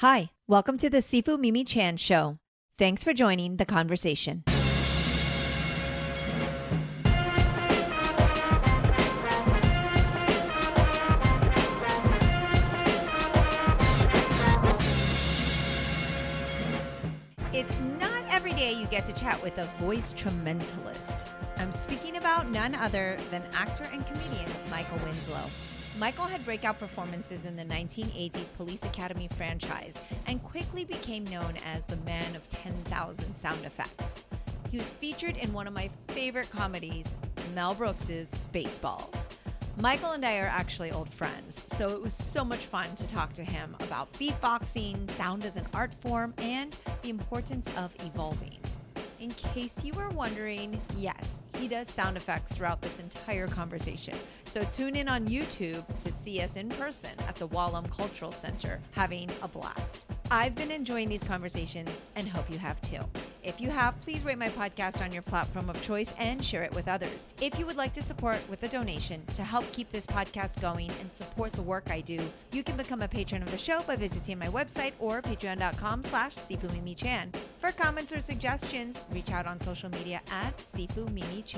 Hi, welcome to the Sifu Mimi Chan Show. Thanks for joining the conversation. It's not every day you get to chat with a voice-tramentalist. I'm speaking about none other than actor and comedian Michael Winslow. Michael had breakout performances in the 1980s Police Academy franchise and quickly became known as the man of 10,000 sound effects. He was featured in one of my favorite comedies, Mel Brooks's Spaceballs. Michael and I are actually old friends, so it was so much fun to talk to him about beatboxing, sound as an art form, and the importance of evolving. In case you were wondering, yes, he does sound effects throughout this entire conversation. So tune in on YouTube to see us in person at the Wallam Cultural Center having a blast. I've been enjoying these conversations and hope you have too. If you have, please rate my podcast on your platform of choice and share it with others. If you would like to support with a donation to help keep this podcast going and support the work I do, you can become a patron of the show by visiting my website or patreon.com/SifuMimiChan. For comments or suggestions, reach out on social media at SifuMimiChan.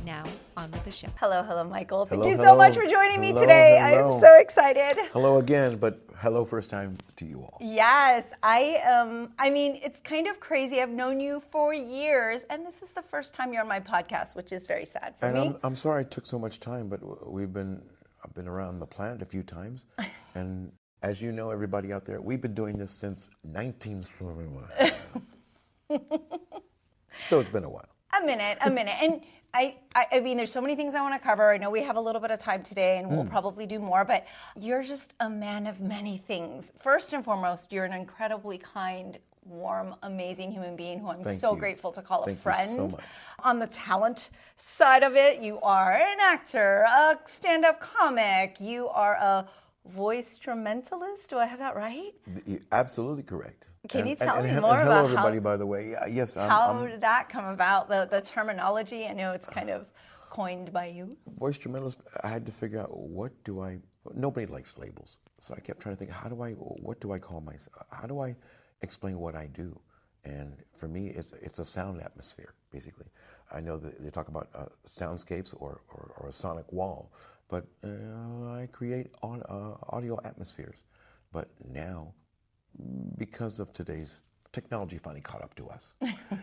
Now, on with the show. Hello, Michael. Thank you so much for joining me today. I'm so excited. Hello again, but hello first time to you all. Yes, I mean, it's kind of crazy. I've known you for years, and this is the first time you're on my podcast, which is very sad for me. And I'm sorry it took so much time, but I've been around the planet a few times, and as you know, everybody out there, we've been doing this since 1941. So it's been a while. A minute. And I mean, there's so many things I want to cover. I know we have a little bit of time today, and we'll probably do more, but you're just a man of many things. First and foremost, you're an incredibly kind, warm, amazing human being who I'm so grateful to call a friend. Thank you so much. On the talent side of it, you are an actor, a stand-up comic, you are a voice-tramentalist. Do I have that right? You're absolutely correct. Can you tell me more about hello, everybody, by the way. Yes. How did that come about, the terminology? I know it's kind of coined by you. Voice-tramentalist, I had to figure out nobody likes labels. So I kept trying to think, what do I call myself? How do I explain what I do? And for me, it's a sound atmosphere, basically. I know that they talk about soundscapes or a sonic wall, but I create audio atmospheres. But now, because of today's technology finally caught up to us.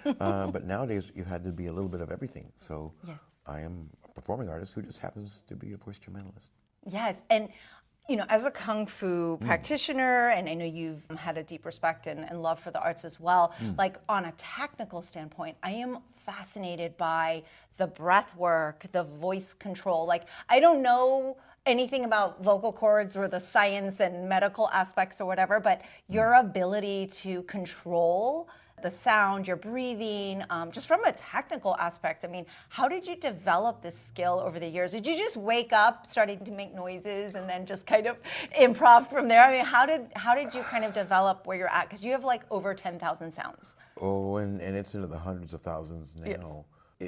But nowadays, you had to be a little bit of everything. So yes. I am a performing artist who just happens to be a voice-tramentalist. Yes, and you know, as a Kung Fu practitioner, and I know you've had a deep respect and love for the arts as well, like on a technical standpoint, I am fascinated by the breath work, the voice control. Like, I don't know anything about vocal cords or the science and medical aspects or whatever, but your ability to control the sound, your breathing, just from a technical aspect. I mean, how did you develop this skill over the years? Did you just wake up starting to make noises and then just kind of improv from there? I mean, how did you kind of develop where you're at? Because you have like over 10,000 sounds. Oh, and it's into the hundreds of thousands now. Yes.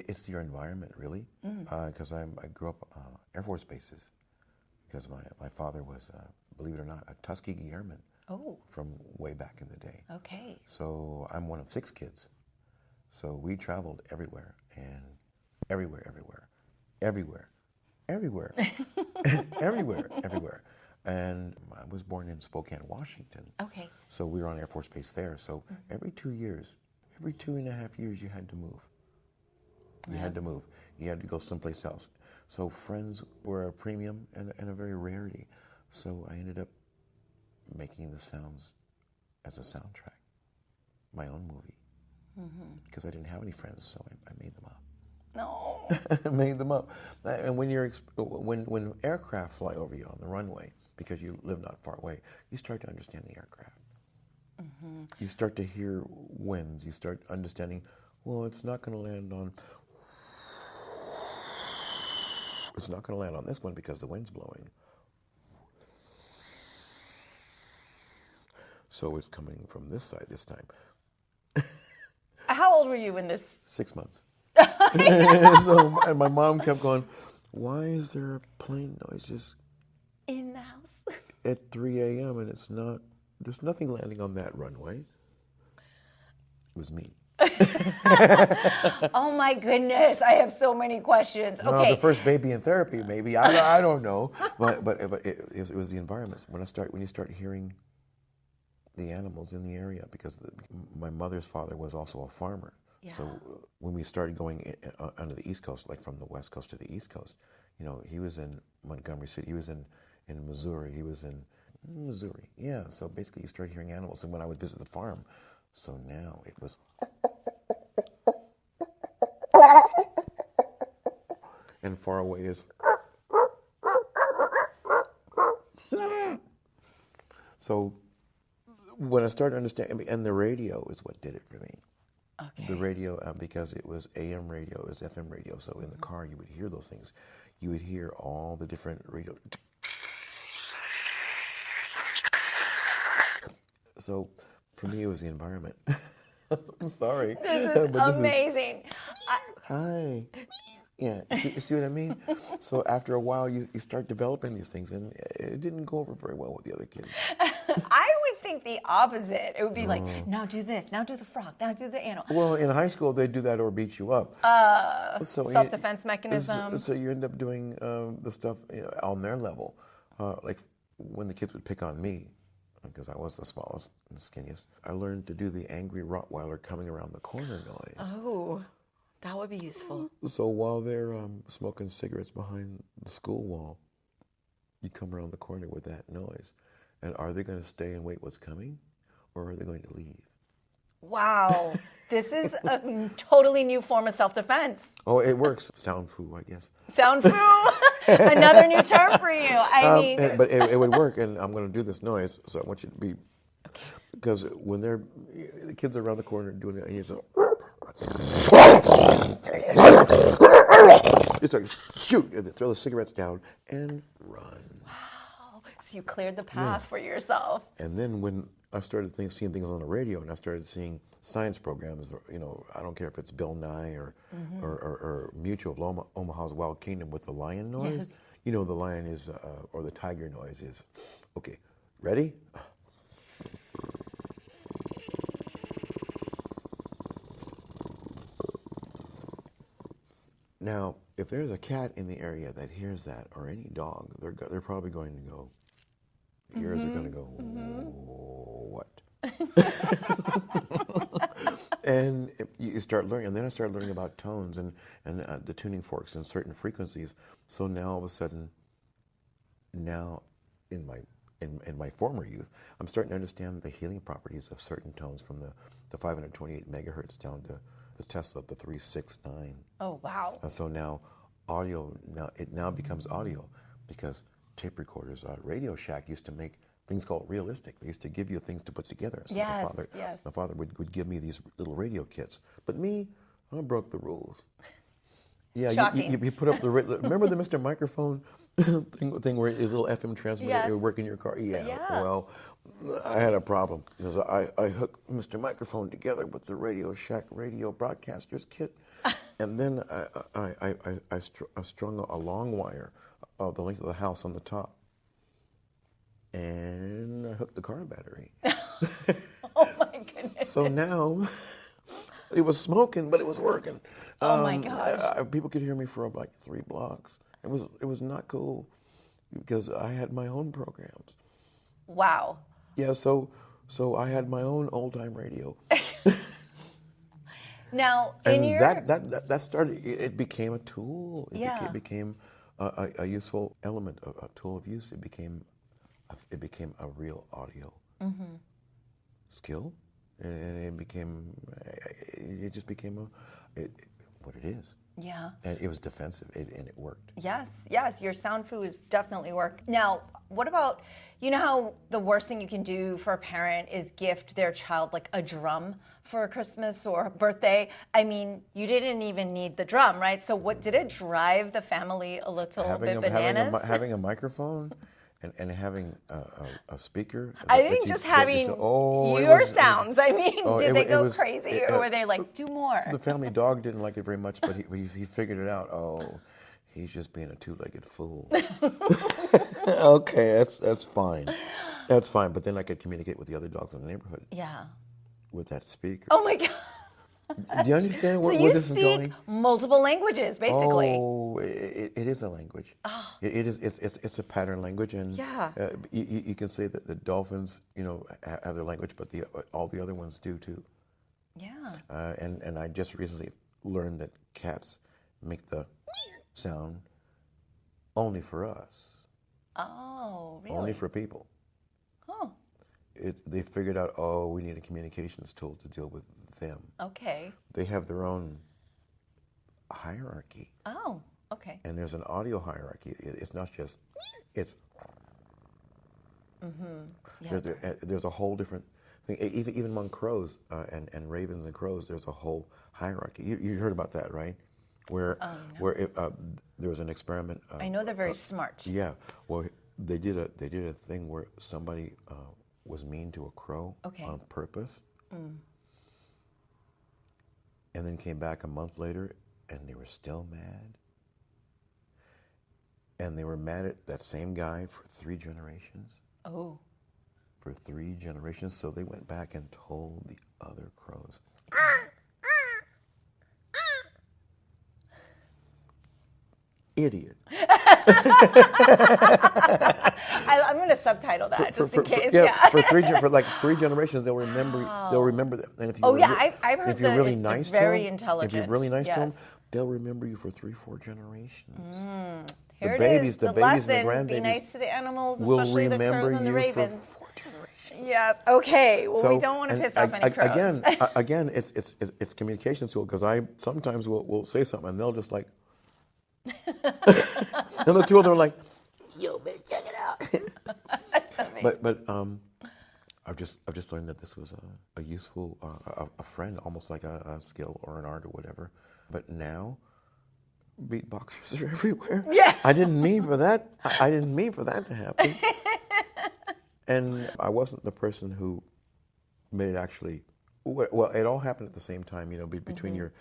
It's your environment, really, because I grew up Air Force bases, because my father was, believe it or not, a Tuskegee Airman. Oh. From way back in the day. Okay. So I'm one of 6 kids. So we traveled everywhere and everywhere. And I was born in Spokane, Washington. Okay. So we were on Air Force Base there. So every 2 years, every 2.5 years, you had to move. You had to move. You had to go someplace else. So friends were a premium and a very rarity. So I ended up making the sounds as a soundtrack, my own movie, because I didn't have any friends, so I made them up. No. I made them up. And when when aircraft fly over you on the runway, because you live not far away, you start to understand the aircraft. You start to hear winds. You start understanding, well, it's not going to land on this one because the wind's blowing. So it's coming from this side this time. How old were you when this? 6 months. And my mom kept going, why is there a plane noises in the house at 3 a.m. and it's not There's nothing landing on that runway. It was me. Oh my goodness, I have so many questions. Okay. No, the first baby in therapy, maybe. I don't know. But it was the environment. When you start hearing the animals in the area, because my mother's father was also a farmer. Yeah. So when we started going onto the East Coast, like from the West Coast to the East Coast, he was in Montgomery City, he was in Missouri, he was in Missouri. Yeah, so basically you started hearing animals. And when I would visit the farm, so now it was... and far away is... So when I started understanding, and the radio is what did it for me. Okay. The radio, because it was AM radio, it was FM radio, so in the car you would hear those things. You would hear all the different radio... So for me, it was the environment. I'm sorry. This is amazing. Hi. Yeah, you see what I mean? So after a while, you start developing these things, and it didn't go over very well with the other kids. I would think the opposite. It would be like, now do this, now do the frog, now do the animal. Well, in high school, they do that or beat you up. Self-defense mechanism. So you end up doing the stuff on their level. Like when the kids would pick on me, because I was the smallest and the skinniest, I learned to do the angry Rottweiler coming around the corner noise. Oh, that would be useful. So while they're smoking cigarettes behind the school wall, you come around the corner with that noise. And are they going to stay and wait what's coming, or are they going to leave? Wow. This is a totally new form of self-defense. Oh, it works. Sound foo, I guess. Sound foo? Another new term for you. I mean. But it would work, and I'm going to do this noise, so I want you to be... Okay. Because when the kids are around the corner doing it, and you just... It's like, shoot, and they throw the cigarettes down and run. Wow. So you cleared the path for yourself. And then when I started seeing things on the radio, and I started seeing science programs, I don't care if it's Bill Nye or Mutual of Omaha's Wild Kingdom with the lion noise. Yes. The lion is, or the tiger noise is, okay, ready? Now, if there's a cat in the area that hears that, or any dog, they're probably going to go, ears are going to go, what? And you start learning, and then I started learning about tones and the tuning forks and certain frequencies. So now all of a sudden, in my former youth, I'm starting to understand the healing properties of certain tones from the 528 megahertz down to the Tesla, the 369. Oh, wow. And so now audio, it now becomes audio, because tape recorders, Radio Shack used to make things called realistic. They used to give you things to put together. So my father would give me these little radio kits. But me, I broke the rules. Yeah, you put up remember the Mr. Microphone thing where his little FM transmitter would work in your car? Yeah. Well, I had a problem because I hooked Mr. Microphone together with the Radio Shack radio broadcasters kit, and then I strung a long wire of the length of the house on the top, and I hooked the car battery. Oh my goodness! So now. It was smoking, but it was working. Oh my gosh! People could hear me from like 3 blocks. It was not cool because I had my own programs. Wow. Yeah, so I had my own old time radio. Now, that started. It became a tool. It became a useful element, a tool of use. It became a real audio skill. And it just became what it is. Yeah. And it was defensive, and it worked. Yes, your sound foo has definitely worked. Now, what about, how the worst thing you can do for a parent is gift their child like a drum for Christmas or a birthday? I mean, you didn't even need the drum, right? So what, did it drive the family a little bit bananas? Having a microphone and having a speaker. I think just having your sounds. I mean, did they go crazy, or were they like, do more? The family dog didn't like it very much, but he figured it out. Oh, he's just being a two-legged fool. Okay, that's fine. That's fine, but then I could communicate with the other dogs in the neighborhood Yeah. with that speaker. Oh my God. Do you understand So where you this is going? speak multiple languages, basically. Oh, it is a language. It is. It's a pattern language, and Yeah. you can say that the dolphins, have their language, but all the other ones do too. Yeah. And I just recently learned that cats make the sound only for us, Oh, really? only for people. Oh, They figured out, we need a communications tool to deal with them. okay. They have their own hierarchy, Oh, okay. and there's an audio hierarchy. It's not just, it's, Yeah. there's a whole different thing. Even among crows and ravens and crows, there's a whole hierarchy. You heard about that, right? Where there was an experiment. I know they're very smart. Yeah. Well, they did a thing where somebody was mean to a crow on purpose, and then came back a month later, and they were still mad. And they were mad at that same guy for 3 generations. Oh. For 3 generations, so they went back and told the other crows. Idiot. I'm going to subtitle that just in case. For like 3 generations, they'll remember. They'll remember them. And if you I've heard if you're really it's nice very to them, intelligent. if you're really nice to them, Yes. they'll remember you for 3-4 generations. Here the it babies, is, the the babies lesson, and the grandbabies be nice to the animals, will especially the remember crows and the you ravens. for 4 generations. Yes. Okay. Well, we So, don't want to and piss off any crows. Again, it's communication tool, because I sometimes will say something and they'll just like, and the 2 of them are like, yo, bitch, check it out. That's amazing. But I've just learned that this was a useful a friend, almost like a skill or an art or whatever. But now, beatboxers are everywhere. Yeah. I didn't mean for that. I didn't mean for that to happen. And I wasn't the person who made it actually. Well, it all happened at the same time. Between your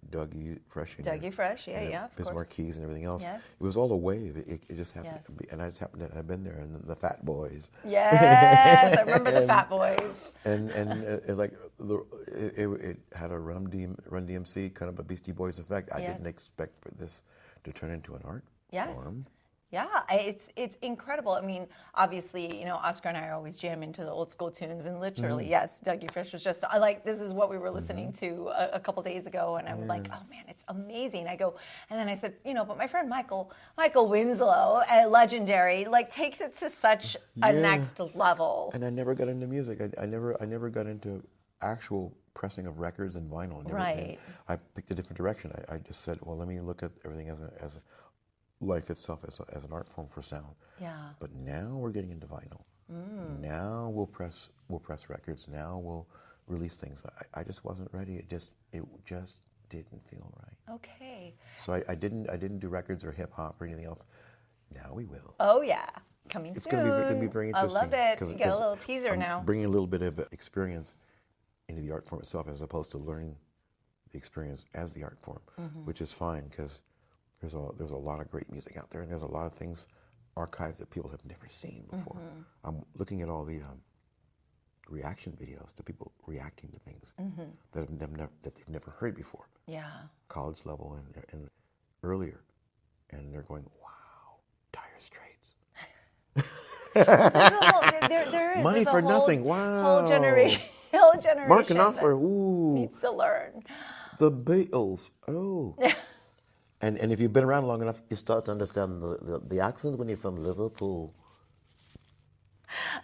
Dougie Fresh and Dougie Fresh, yeah, of Bismarck course. Keys and everything else. Yes. It was all a wave. It just happened, Yes. to be, and I just happened to have been there, and the Fat Boys. Yes, I remember the Fat Boys. And it had a Run DMC kind of a Beastie Boys effect. I didn't expect for this to turn into an art form. Yeah, it's incredible. I mean, obviously, Oscar and I always jam into the old school tunes, and literally, yes, Dougie Fresh was just, this is what we were listening to a couple days ago, and I'm like, oh man, it's amazing. I go, and then I said, but my friend Michael Winslow, legendary, takes it to such a next level. And I never got into music. I never got into actual pressing of records and vinyl. Right. I picked a different direction. I just said, well, let me look at everything as a life itself as an art form for sound. Yeah. But now we're getting into vinyl. Now we'll press records. Now we'll release things. I just wasn't ready. It just didn't feel right. Okay. So I didn't do records or hip hop or anything else. Now we will. Oh yeah, coming It's soon. going to be very interesting. I love it. You get a little teaser I'm now. bringing a little bit of experience into the art form itself, as opposed to learning the experience as the art form, which is fine, because there's a lot of great music out there, and there's a lot of things archived that people have never seen before. I'm looking at all the reaction videos to people reacting to things that they've never heard before. Yeah. College level and earlier, and they're going, "Wow, Dire Straits." There is. Money There's a for whole, nothing. Wow. Whole generation. Mark Knopfler. Ooh. Needs to learn. The Beatles. Oh. And if you've been around long enough, you start to understand the accent when you're from Liverpool.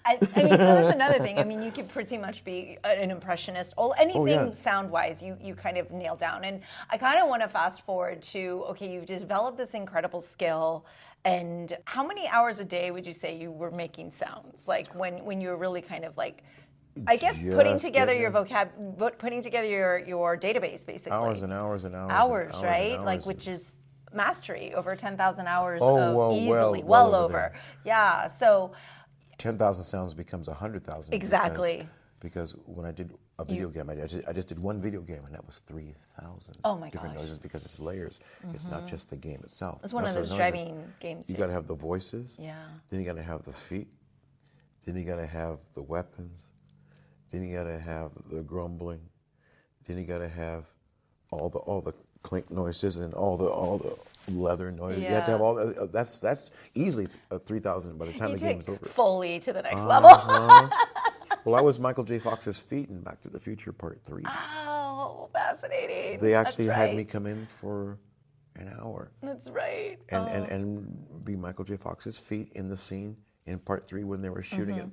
I mean, so that's another thing. I mean, you could pretty much be an impressionist. Anything sound-wise, you kind of nail down. And I kind of want to fast forward to, okay, you've developed this incredible skill. And how many hours a day would you say you were making sounds? Like when you were really kind of like, I guess putting together your putting together your database, basically. Hours and hours and hours. Hours, and hours right? and hours Like, which is mastery, over 10,000 hours well well over over. there. Yeah, so 10,000 sounds becomes 100,000. exactly. Because when I did a video game, I just did one video game, and that was 3,000 different noises, because it's layers. It's not just the game itself. It's one of those driving games. You got to have the voices. Yeah. Then you got to have the feet. Then you got to have the weapons. Then you got to have the grumbling. Then you got to have all the clink noises and all the leather noises. You have to have all that. That's easily 3,000 by the time the game is over. Foley to the next level. Well, I was Michael J. Fox's feet in Back to the Future Part 3. Oh, fascinating. They actually had me come in for an hour. That's right. And be Michael J. Fox's feet in the scene in Part 3 when they were shooting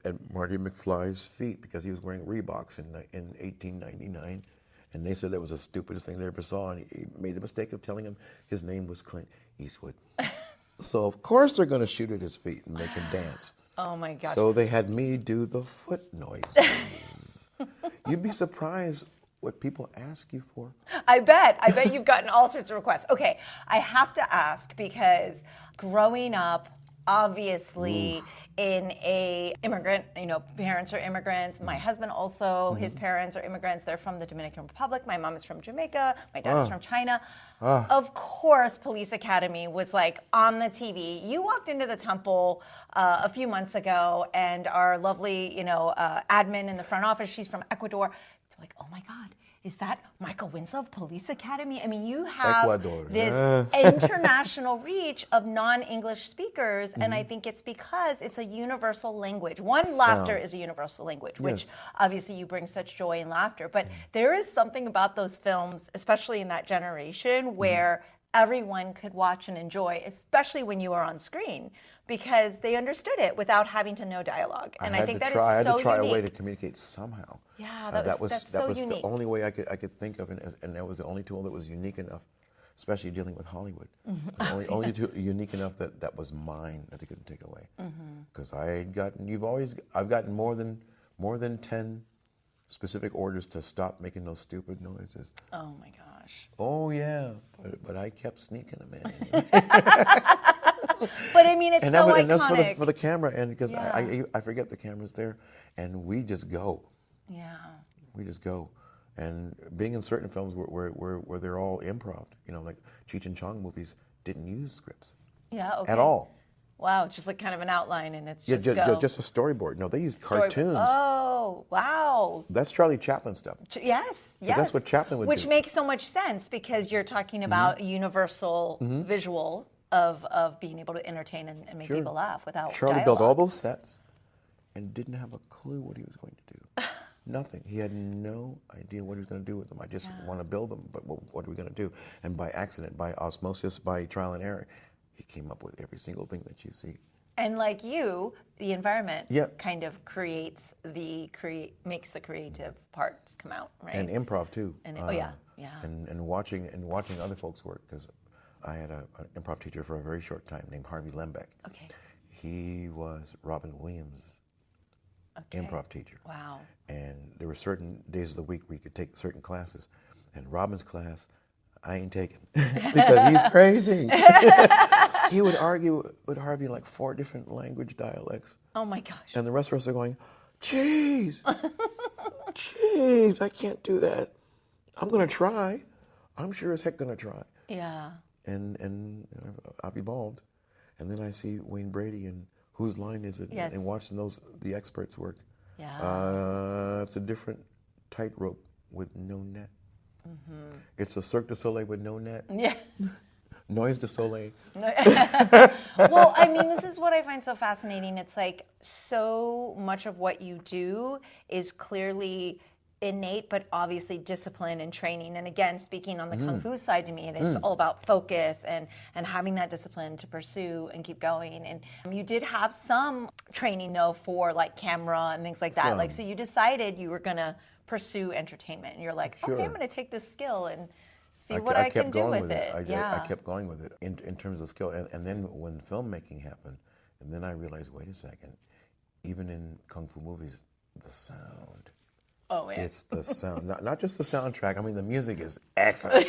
at Marty McFly's feet because he was wearing Reeboks in 1899. And they said that was the stupidest thing they ever saw. And he made the mistake of telling him his name was Clint Eastwood. So, of course, they're going to shoot at his feet and make him dance. Oh, my gosh. So they had me do the foot noises. You'd be surprised what people ask you for. I bet you've gotten all sorts of requests. Okay, I have to ask because growing up, obviously, in a immigrant, parents are immigrants. My husband also, his parents are immigrants. They're from the Dominican Republic. My mom is from Jamaica. My dad is from China. Of course, Police Academy was like on the TV. You walked into the temple a few months ago, and our lovely, admin in the front office, she's from Ecuador. They're like, oh my God, is that Michael Winslow of Police Academy? I mean, you have Ecuador. This international reach of non-English speakers, and I think it's because it's a universal language. Laughter is a universal language, which obviously you bring such joy in laughter, but there is something about those films, especially in that generation, where everyone could watch and enjoy, especially when you are on screen, because they understood it without having to know dialogue. And I think that is so unique. I had to try a way to communicate somehow. Yeah, that was so unique. the only way I could think of, and that was the only tool that was unique enough, especially dealing with Hollywood. It was only unique enough that was mine that they couldn't take away. Because I've gotten more than 10 specific orders to stop making those stupid noises. Oh my gosh. Oh yeah, but I kept sneaking them in. But I mean, it's so iconic. And that's for the camera, and because I forget the camera's there, and we just go. Yeah. We just go. And being in certain films where they're all improv, like Cheech and Chong movies didn't use scripts. Yeah, okay. At all. Wow, just like kind of an outline, and it's just just a storyboard. No, they used cartoons. Oh, wow. That's Charlie Chaplin stuff. Yes. That's what Chaplin would do. Which makes so much sense because you're talking about universal visual of being able to entertain and make people laugh without Charlie dialogue. built all those sets and didn't have a clue what he was going to do. Nothing. He had no idea what he was going to do with them. I just want to build them, but what are we going to do? And by accident, by osmosis, by trial and error, he came up with every single thing that you see. And like you, the environment kind of makes the creative parts come out, right? And improv too. And And watching other folks work, because I had an improv teacher for a very short time named Harvey Lembeck. Okay. He was Robin Williams' improv teacher. Wow. And there were certain days of the week where you could take certain classes. And Robin's class, I ain't taking because he's crazy. He would argue with Harvey in like 4 different language dialects. Oh my gosh. And the rest of us are going, jeez, I can't do that. I'm going to try. I'm sure as heck going to try. Yeah. And I've evolved. And then I see Wayne Brady and Whose Line Is It? Yes. And watching the experts work. Yeah. It's a different tightrope with no net. It's a Cirque du Soleil with no net. Yeah. Noise du Soleil. Well, I mean, this is what I find so fascinating. It's like so much of what you do is clearly innate, but obviously discipline and training. And again, speaking on the Kung Fu side to me, and it's all about focus and having that discipline to pursue and keep going. And you did have some training though for like camera and things like that. So you decided you were going to pursue entertainment, and you're like, okay, I'm going to take this skill and see what I can do with it. I kept going with it in terms of skill. And then when filmmaking happened, and then I realized, wait a second, even in Kung Fu movies, the sound. Oh, yeah. It's the sound, not just the soundtrack. I mean, the music is excellent.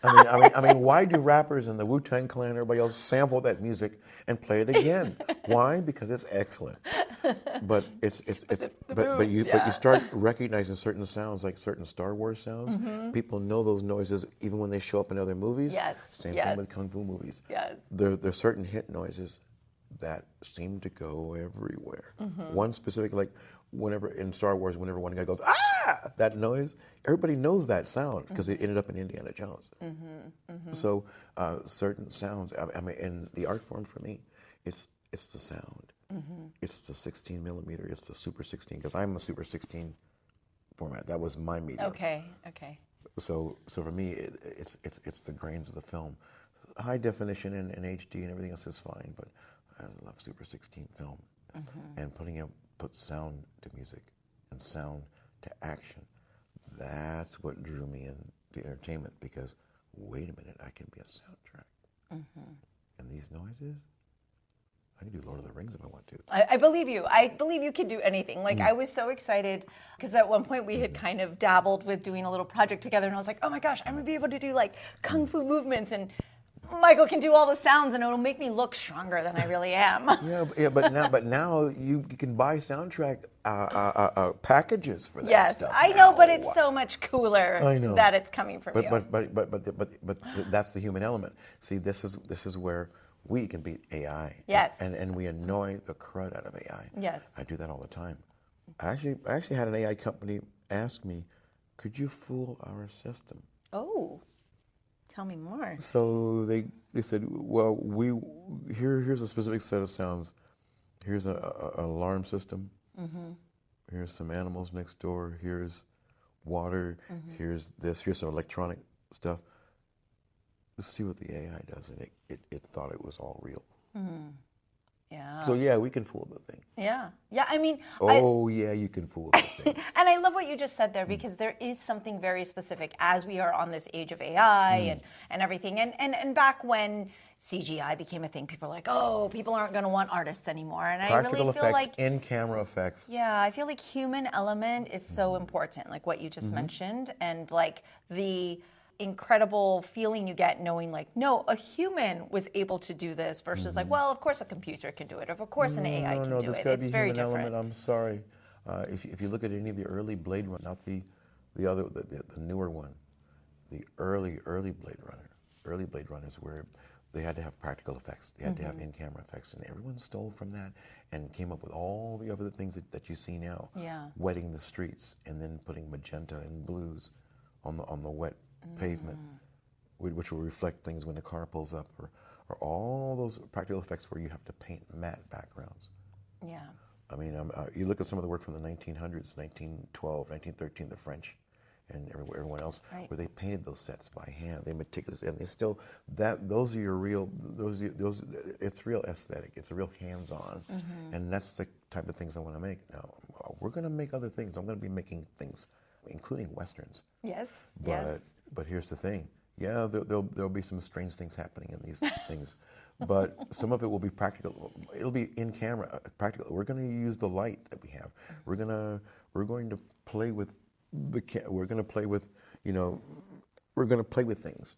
I mean, why do rappers and the Wu-Tang Clan and everybody else sample that music and play it again? Why? Because it's excellent. But but you start recognizing certain sounds, like certain Star Wars sounds. People know those noises even when they show up in other movies. Yes. Same thing with Kung Fu movies. Yes. There's certain hit noises that seem to go everywhere. One specific, like whenever in Star Wars, whenever one guy goes, ah, that noise, everybody knows that sound because it ended up in Indiana Jones. So certain sounds, I mean, in the art form for me, it's the sound. It's the 16 millimeter, it's the Super 16, because I'm a Super 16 format. That was my medium. Okay. So for me, it's the grains of the film. High definition and HD and everything else is fine, but I love Super 16 film. And put sound to music and sound to action. That's what drew me in to entertainment, because wait a minute, I can be a soundtrack. And these noises, I can do Lord of the Rings if I want to. I believe you. I believe you could do anything. Like, I was so excited because at one point we had kind of dabbled with doing a little project together, and I was like, oh my gosh, I'm going to be able to do like kung fu movements, and Michael can do all the sounds, and it'll make me look stronger than I really am. But now you can buy soundtrack packages for that Yes, stuff. I know, but it's so much cooler that it's coming from you. But that's the human element. See, this is where we can beat AI. Yes. And we annoy the crud out of AI. Yes. I do that all the time. I actually had an AI company ask me, could you fool our system? Oh, tell me more. So they said, well, here's a specific set of sounds. Here's an alarm system. Here's some animals next door. Here's water. Here's this. Here's some electronic stuff. Let's see what the AI does. And it thought it was all real. Yeah. So yeah, we can fool the thing. Yeah. I mean. Yeah, you can fool the thing. And I love what you just said there, because there is something very specific as we are on this age of AI and everything. And back when CGI became a thing, people were like, oh, people aren't going to want artists anymore. And Practical I really feel effects, like in-camera effects. Yeah, I feel like human element is so important, like what you just mentioned, and like the incredible feeling you get knowing like, no, a human was able to do this versus like, well, of course a computer can do it, or of course an AI can do there's it. gotta It's be very human different. element. I'm sorry. If you look at any of the early Blade Runner, not the newer one, the early Blade Runners, where they had to have practical effects, they had to have in-camera effects, and everyone stole from that and came up with all the other things that you see now. Yeah. Wetting the streets and then putting magenta and blues on the wet pavement, which will reflect things when the car pulls up, or all those practical effects where you have to paint matte backgrounds. Yeah. I mean, you look at some of the work from the 1900s, 1912, 1913, the French, and everyone else, where they painted those sets by hand. They meticulously, and they still those are your real those. It's real aesthetic. It's a real hands-on, and that's the type of things I want to make. Now we're going to make other things. I'm going to be making things, including westerns. Yes. But here's the thing. Yeah, there'll be some strange things happening in these things, but some of it will be practical. It'll be in camera, practical. We're going to use the light that we have. We're going to play with we're going to play with things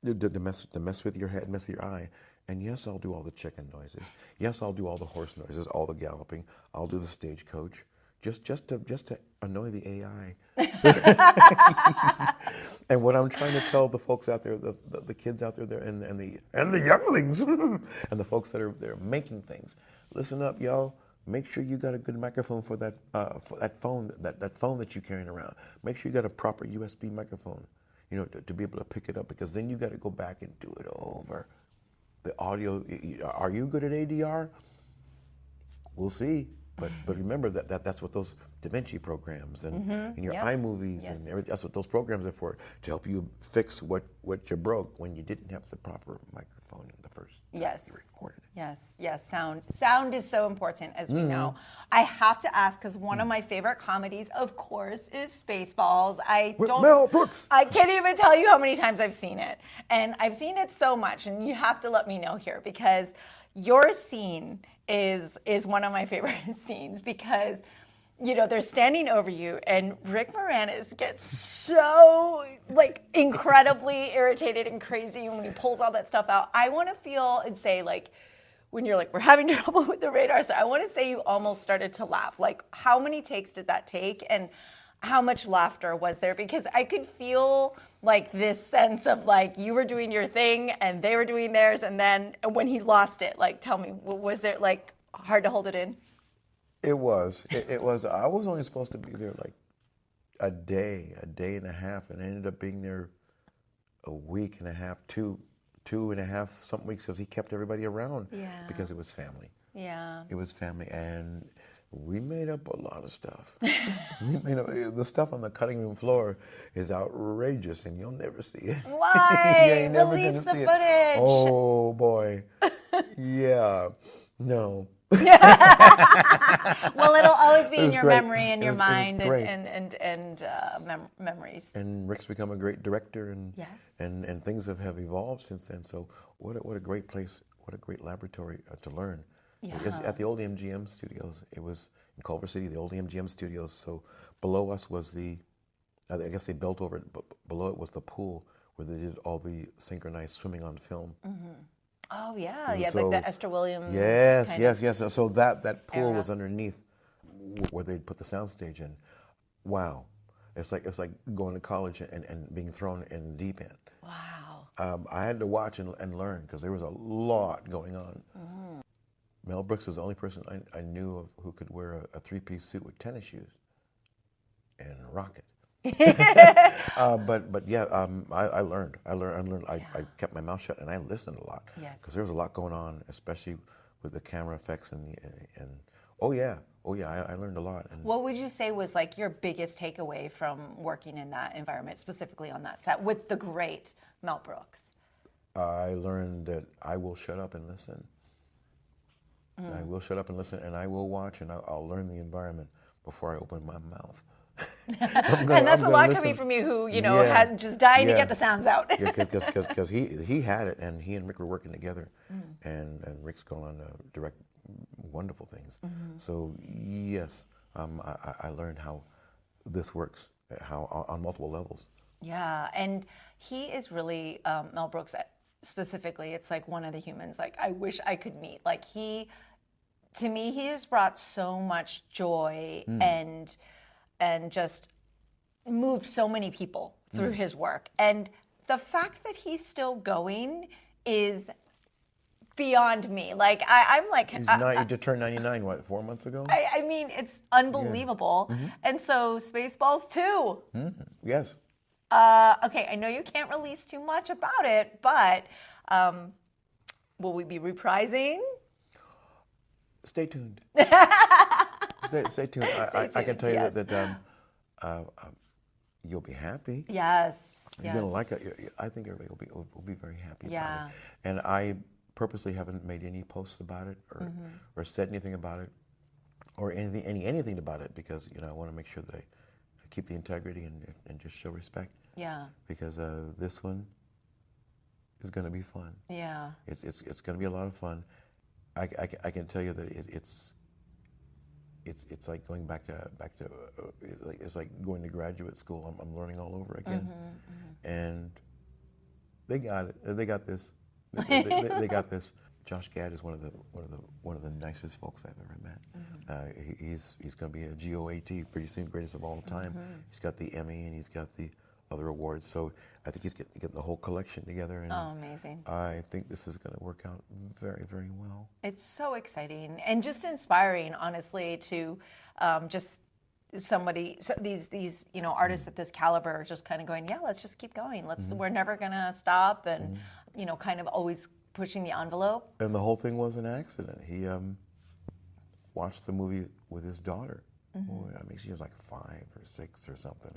to mess with your head, mess with your eye. And yes, I'll do all the chicken noises. Yes, I'll do all the horse noises, all the galloping. I'll do the stagecoach. Just to annoy the AI. And what I'm trying to tell the folks out there, the kids out there, and the younglings, and the folks that are making things, listen up, y'all. Make sure you got a good microphone for that phone that you're carrying around. Make sure you got a proper USB microphone, to be able to pick it up, because then you got to go back and do it over. The audio. Are you good at ADR? We'll see. But remember that's what those Da Vinci programs and your iMovies and everything, that's what those programs are for, to help you fix what you broke when you didn't have the proper microphone in the first time you recorded it. Yes. Sound is so important, as we know. I have to ask, because one of my favorite comedies, of course, is Spaceballs. Mel Brooks. I can't even tell you how many times I've seen it. And I've seen it so much, and you have to let me know here, because your scene is one of my favorite scenes, because they're standing over you, and Rick Moranis gets so incredibly irritated and crazy when he pulls all that stuff out. I want to feel and say, when you're we're having trouble with the radar, so I want to say you almost started to laugh. How many takes did that take? And how much laughter was there? Because I could feel like this sense of like you were doing your thing and they were doing theirs, and then when he lost it, like, tell me, was there like hard to hold it in? It was. It was. I was only supposed to be there like a day and a half, and I ended up being there a week and a half, two and a half, some weeks, because he kept everybody around. Yeah. Because it was family. Yeah. It was family, and we made up a lot of stuff. The stuff on the cutting room floor is outrageous, and you'll never see it. Why? You ain't never Release gonna the see footage. it. Oh boy. Yeah. No. Well, it'll always be It in was your great. memory and It your was- it was mind great. and memories. And Rick's become a great director, and Yes. and things have evolved since then. So what a great place, what a great laboratory to learn. It's Yeah. at the old MGM studios. It was in Culver City, the old MGM studios. So below us was I guess they built over it, but below it was the pool where they did all the synchronized swimming on film. Oh yeah, yeah, So- like the Esther Williams. Yes, kind yes, of- yes. So that pool era. was underneath where they'd put the soundstage in. Wow, it's like going to college and being thrown in the deep end. Wow. I had to watch and learn because there was a lot going on. Mel Brooks is the only person I knew of who could wear a three-piece suit with tennis shoes and rock it. But yeah, I learned. I kept my mouth shut and I listened a lot. Yes. Because there was a lot going on, especially with the camera effects and I learned a lot. And What would you say was like your biggest takeaway from working in that environment, specifically on that set with the great Mel Brooks? I learned that I will shut up and listen. I will shut up and listen, and I will watch, and I'll learn the environment before I open my mouth. And that's a lot coming from you who, had just dying to get the sounds out. Because he had it, and he and Rick were working together, and Rick's gone on to direct wonderful things. So yes, I learned how this works, how on multiple levels. Yeah, and he is really, Mel Brooks specifically, it's like one of the humans like I wish I could meet. Like to me, he has brought so much joy and just moved so many people through his work. And the fact that he's still going is beyond me. Like I'm like He just turned 99, what, 4 months ago? I mean, it's unbelievable. And so Spaceballs 2. Yes. Okay, I know you can't release too much about it, but will we be reprising? Stay tuned. Stay tuned. I can tell you yes. that you'll be happy. Yes. You're gonna like it. I think everybody will be very happy Yeah. about it. And I purposely haven't made any posts about it or said anything about it or anything about it because I want to make sure that I keep the integrity and just show respect. Yeah. Because this one is going to be fun. Yeah. It's going to be a lot of fun. I can tell you that it's like going back to it's like going to graduate school. I'm learning all over again, and they got it. They got this. They got this. Josh Gad is one of the nicest folks I've ever met. He's going to be a GOAT pretty soon, greatest of all time. He's got the Emmy and he's got the other awards. So I think he's getting the whole collection together. And amazing. I think this is going to work out very, very well. It's so exciting and just inspiring, honestly, to just these artists at this caliber are just kind of going, yeah, let's just keep going. We're never going to stop and, kind of always pushing the envelope. And the whole thing was an accident. He watched the movie with his daughter. I mean, she was like 5 or 6 or something.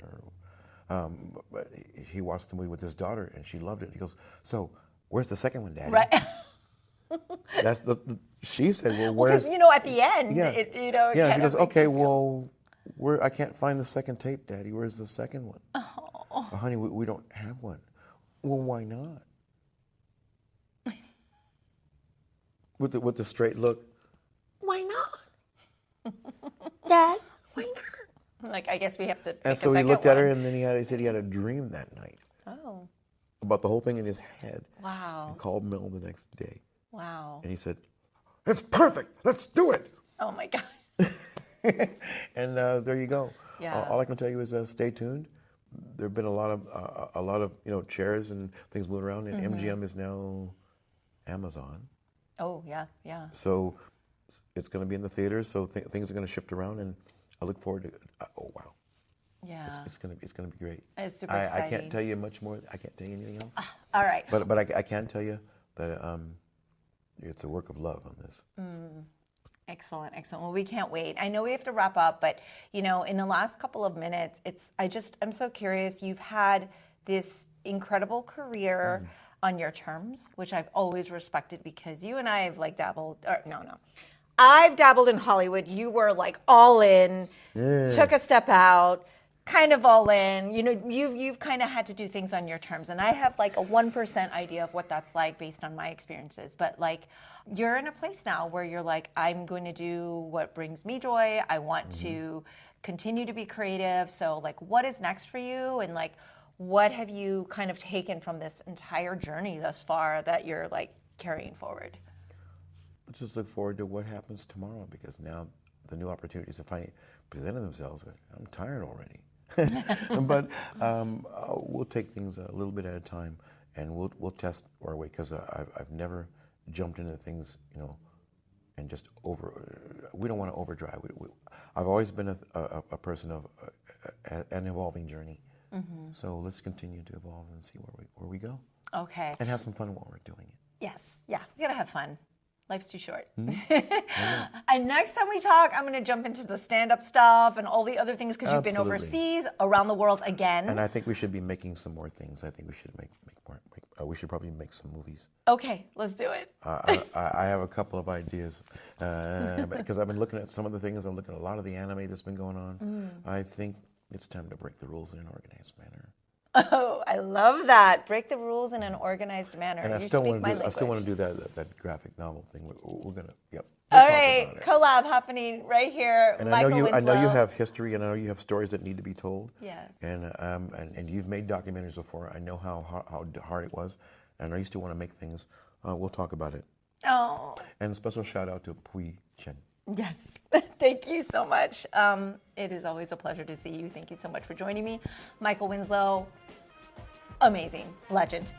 But he watched the movie with his daughter, and she loved it. He goes, "So, where's the second one, Daddy?" Right. That's she said, "Well, where's?" Because at the end, Yeah. yeah. She goes, "Okay, well, I can't find the second tape, Daddy. Where's the second one?" Oh, honey, we don't have one. Well, why not? With the straight look. Why not? Dad, Why not? like I guess we have to. Pick And so a he looked second at her, one. and then he said he had a dream that night Oh, about the whole thing in his head. wow, And called Mel the next day, wow. and he said, "It's perfect. Let's do it." Oh my God. And there you go. Yeah. All I can tell you is stay tuned. There have been a lot of chairs and things moving around, and MGM is now Amazon. Oh, yeah, yeah. So it's going to be in the theaters. So things are going to shift around, and I look forward to. Oh wow. Yeah. It's going to be great. It's super I exciting. can't tell you much more. I can't tell you anything else. All right. But I can tell you that it's a work of love on this. Excellent, excellent. Well, we can't wait. I know we have to wrap up, but in the last couple of minutes, I'm so curious. You've had this incredible career on your terms, which I've always respected because you and I have dabbled. I've dabbled in Hollywood. You were all in, took a step out, kind of all in. You've kind of had to do things on your terms, and I have a 1% idea of what that's like based on my experiences. But you're in a place now where you're I'm going to do what brings me joy. I want to continue to be creative. So what is next for you, and what have you kind of taken from this entire journey thus far that you're carrying forward? Let's just look forward to what happens tomorrow, because now the new opportunities are finally presenting themselves. I'm tired already. But we'll take things a little bit at a time, and we'll test our way, because I've never jumped into things, and just we don't want to overdrive. I've always been a person of an evolving journey. So let's continue to evolve and see where we go. Okay. And have some fun while we're doing it. Yes. Yeah. We gotta have fun. Life's too short. And next time we talk, I'm going to jump into the stand-up stuff and all the other things, because you've been overseas, around the world again. And I think we should be making some more things. I think we should make more. We should probably make some movies. Okay, let's do it. I have a couple of ideas, because I've been looking at some of the things. I'm looking at a lot of the anime that's been going on. I think it's time to break the rules in an organized manner. Oh, I love that. Break the rules in an organized manner. And I still want to do that graphic novel thing. We're gonna, yep. All right, collab happening right here. And Michael Winslow. I know you have history, and I know you have stories that need to be told. Yeah. And you've made documentaries before. I know how hard it was, and I used to want to make things. We'll talk about it. Oh. And a special shout out to Pui Chen. Yes. Thank you so much. It is always a pleasure to see you. Thank you so much for joining me. Michael Winslow, amazing. Legend.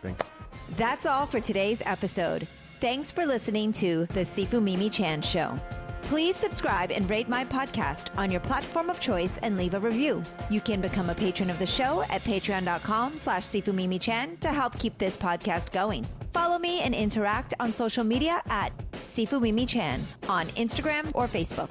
Thanks. That's all for today's episode. Thanks for listening to The Sifu Mimi Chan Show. Please subscribe and rate my podcast on your platform of choice and leave a review. You can become a patron of the show at patreon.com/SifuMimiChan to help keep this podcast going. Follow me and interact on social media at Sifu Mimi Chan on Instagram or Facebook.